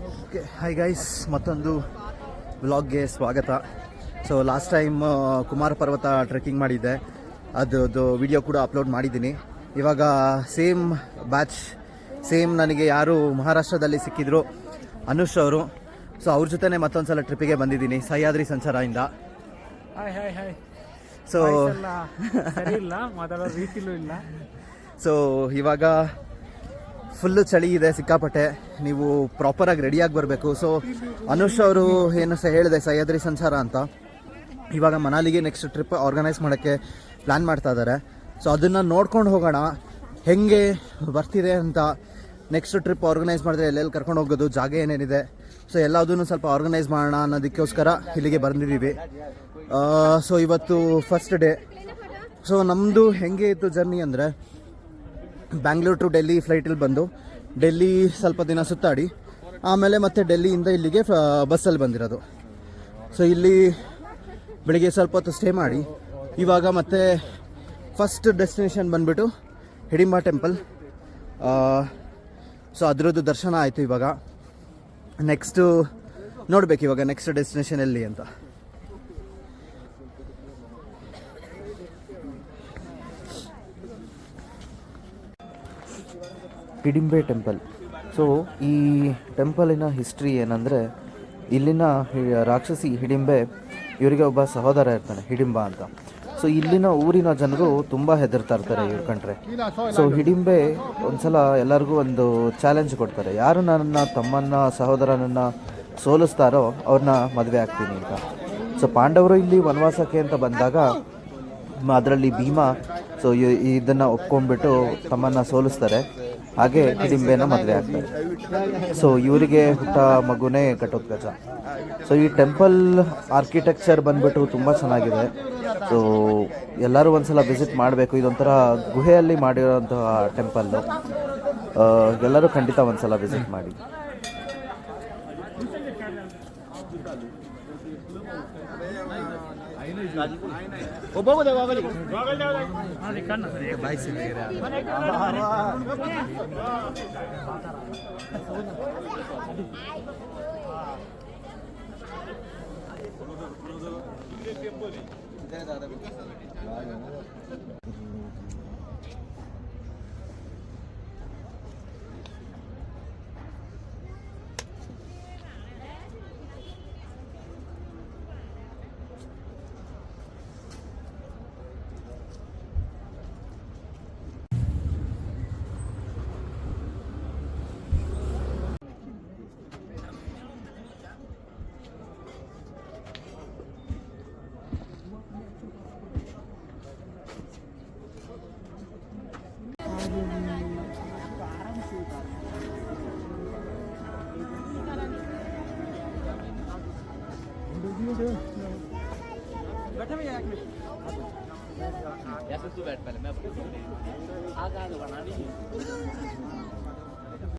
Okay, hi guys, ಮತ್ತೊಂದು ವ್ಲಾಗ್ಗೆ ಸ್ವಾಗತ. So last time Kumara ಪರ್ವತ ಟ್ರೆಕ್ಕಿಂಗ್ ಮಾಡಿದ್ದೆ, ಅದು ವಿಡಿಯೋ ಕೂಡ ಅಪ್ಲೋಡ್ ಮಾಡಿದ್ದೀನಿ. ಇವಾಗ ಸೇಮ್ ಬ್ಯಾಚ್, ಸೇಮ್ ನನಗೆ ಯಾರು ಮಹಾರಾಷ್ಟ್ರದಲ್ಲಿ ಸಿಕ್ಕಿದ್ರು ಅನುಷ್ ಅವರು. ಸೊ ಅವ್ರ ಜೊತೆನೇ ಮತ್ತೊಂದು ಸಲ ಟ್ರಿಪ್ಪಿಗೆ ಬಂದಿದ್ದೀನಿ ಸಹ್ಯಾದ್ರಿ ಸಂಚಾರದಿಂದ. ಸೊ ಸೊ ಇವಾಗ ಫುಲ್ಲು ಚಳಿ ಇದೆ ಸಿಕ್ಕಾಪಟ್ಟೆ, ನೀವು ಪ್ರಾಪರಾಗಿ ರೆಡಿಯಾಗಿ ಬರಬೇಕು. ಸೊ ಅನುಷ್ ಅವರು ಏನು ಹೇಳಿದೆ ಸಹ್ಯಾದ್ರಿ ಸಂಚಾರ ಅಂತ, ಇವಾಗ ಮನಾಲಿಗೆ ನೆಕ್ಸ್ಟ್ ಟ್ರಿಪ್ ಆರ್ಗನೈಸ್ ಮಾಡೋಕ್ಕೆ ಪ್ಲ್ಯಾನ್ ಮಾಡ್ತಾ ಇದ್ದಾರೆ. ಸೊ ಅದನ್ನು ನೋಡ್ಕೊಂಡು ಹೋಗೋಣ ಹೆಂಗೆ ಬರ್ತಿದೆ ಅಂತ. ನೆಕ್ಸ್ಟ್ ಟ್ರಿಪ್ ಆರ್ಗನೈಸ್ ಮಾಡಿದ್ರೆ ಎಲ್ಲೆಲ್ಲಿ ಕರ್ಕೊಂಡು ಹೋಗೋದು, ಜಾಗ ಏನೇನಿದೆ, ಸೊ ಎಲ್ಲದನ್ನು ಸ್ವಲ್ಪ ಆರ್ಗನೈಸ್ ಮಾಡೋಣ ಅನ್ನೋದಕ್ಕೋಸ್ಕರ ಇಲ್ಲಿಗೆ ಬಂದಿದ್ದೀವಿ. ಸೊ ಇವತ್ತು ಫಸ್ಟ್ ಡೇ. ಸೊ ನಮ್ಮದು ಹೆಂಗೆ ಇತ್ತು ಜರ್ನಿ ಅಂದರೆ, ಬ್ಯಾಂಗ್ಳೂರ್ ಟು ಡೆಲ್ಲಿ ಫ್ಲೈಟಲ್ಲಿ ಬಂದು ಡೆಲ್ಲಿ ಸ್ವಲ್ಪ ದಿನ ಸುತ್ತಾಡಿ ಆಮೇಲೆ ಮತ್ತೆ ಡೆಲ್ಲಿಯಿಂದ ಇಲ್ಲಿಗೆ ಬಸ್ಸಲ್ಲಿ ಬಂದಿರೋದು. ಸೊ ಇಲ್ಲಿ ಬೆಳಿಗ್ಗೆ ಸ್ವಲ್ಪ ಹೊತ್ತು ಸ್ಟೇ ಮಾಡಿ ಇವಾಗ ಮತ್ತೆ ಫಸ್ಟ್ ಡೆಸ್ಟಿನೇಷನ್ ಬಂದುಬಿಟ್ಟು ಹಿಡಿಂಬ ಟೆಂಪಲ್. ಸೊ ಅದರದ್ದು ದರ್ಶನ ಆಯಿತು. ಇವಾಗ ನೆಕ್ಸ್ಟು ನೋಡಬೇಕು ಇವಾಗ ನೆಕ್ಸ್ಟ್ ಡೆಸ್ಟಿನೇಷನ್ ಎಲ್ಲಿ ಅಂತ. ಹಿಡಿಂಬೆ ಟೆಂಪಲ್. ಸೊ ಈ ಟೆಂಪಲಿನ ಹಿಸ್ಟ್ರಿ ಏನಂದರೆ, ಇಲ್ಲಿನ ರಾಕ್ಷಸಿ ಹಿಡಿಂಬೆ, ಇವರಿಗೆ ಒಬ್ಬ ಸಹೋದರ ಇರ್ತಾನೆ ಹಿಡಿಂಬ ಅಂತ. ಸೊ ಇಲ್ಲಿನ ಊರಿನ ಜನರು ತುಂಬ ಹೆದರ್ತಾ ಇರ್ತಾರೆ ಇವ್ರ ಕಂಡ್ರೆ. ಸೊ ಹಿಡಿಂಬೆ ಒಂದ್ಸಲ ಎಲ್ಲರಿಗೂ ಒಂದು ಚಾಲೆಂಜ್ ಕೊಡ್ತಾರೆ, ಯಾರು ನನ್ನ ತಮ್ಮನ್ನ ಸಹೋದರನನ್ನು ಸೋಲಿಸ್ತಾರೋ ಅವ್ರನ್ನ ಮದುವೆ ಆಗ್ತೀನಿ ಅಂತ. ಸೊ ಪಾಂಡವರು ಇಲ್ಲಿ ವನವಾಸಕ್ಕೆ ಅಂತ ಬಂದಾಗ ಅದರಲ್ಲಿ ಭೀಮ ಸೊ ಇದನ್ನು ಒಪ್ಕೊಂಡ್ಬಿಟ್ಟು ತಮ್ಮನ್ನು ಸೋಲಿಸ್ತಾರೆ, ಹಾಗೆ ಹಿಡಿಂಬೆನ ಮದುವೆ ಆಗ್ತಾರೆ. ಸೊ ಇವರಿಗೆ ಹುಟ್ಟ ಮಗುನೇ ಘಟೋತ್ಕಚ. ಸೊ ಈ ಟೆಂಪಲ್ ಆರ್ಕಿಟೆಕ್ಚರ್ ಬಂದ್ಬಿಟ್ಟು ತುಂಬ ಚೆನ್ನಾಗಿದೆ. ಸೊ ಎಲ್ಲರೂ ಒಂದ್ಸಲ ವಿಸಿಟ್ ಮಾಡಬೇಕು. ಇದೊಂಥರ ಗುಹೆಯಲ್ಲಿ ಮಾಡಿರೋಂತಹ ಟೆಂಪಲ್ಲು, ಎಲ್ಲರೂ ಖಂಡಿತ ಒಂದ್ಸಲ ವಿಸಿಟ್ ಮಾಡಿ.